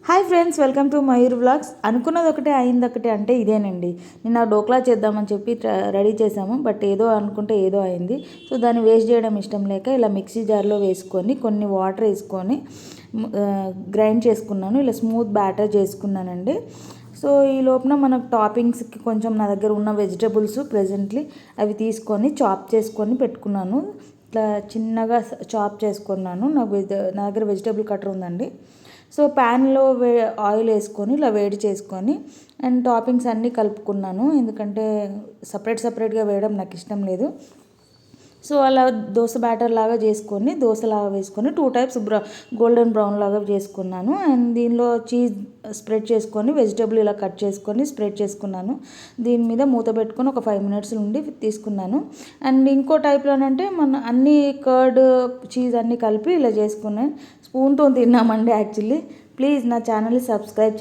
Hi friends, welcome to Mayur vlogs. అనుకున్నది ఒకటే అయింది ఒకటే అంటే ఇదేనండి. నిన్న డోక్లా చేద్దామని చెప్పి రెడీ చేసాము, బట్ ఏదో అనుకుంటే ఏదో అయింది. సో దాన్ని వేస్ట్ చేయడం ఇష్టం లేక ఇలా మిక్సీ జార్లో వేసుకొని కొన్ని వాటర్ వేసుకొని గ్రైండ్ చేసుకున్నాను. ఇలా స్మూత్ బ్యాటర్ చేసుకున్నానండి. సో ఈ లోపల మనకు టాపింగ్స్కి కొంచెం నా దగ్గర ఉన్న వెజిటబుల్స్ ప్రెజెంట్లీ అవి తీసుకొని చాప్ చేసుకొని పెట్టుకున్నాను. ఇట్లా చిన్నగా చాప్ చేసుకున్నాను. నా దగ్గర వెజిటబుల్ కటర్ ఉందండి. సో ప్యాన్లో ఆయిల్ వేసుకొని ఇలా వేడి చేసుకొని అండ్ టాపింగ్స్ అన్నీ కలుపుకున్నాను. ఎందుకంటే సపరేట్గా వేయడం నాకు ఇష్టం లేదు. సో అలా దోశ బ్యాటర్ లాగా చేసుకొని దోశలాగా వేసుకొని 2 టైప్స్ గోల్డెన్ బ్రౌన్ లాగా చేసుకున్నాను. అండ్ దీనిలో చీజ్ స్ప్రెడ్ చేసుకొని వెజిటబుల్ ఇలా కట్ చేసుకొని స్ప్రెడ్ చేసుకున్నాను. దీని మీద మూత పెట్టుకొని ఒక 5 మినిట్స్ నుండి తీసుకున్నాను. అండ్ ఇంకో టైప్లోనంటే మన అన్ని కర్డ్ చీజ్ అన్నీ కలిపి ఇలా చేసుకున్నాను. స్పూన్తో తిన్నామండి యాక్చువల్లీ. ప్లీజ్ నా ఛానల్ని సబ్స్క్రైబ్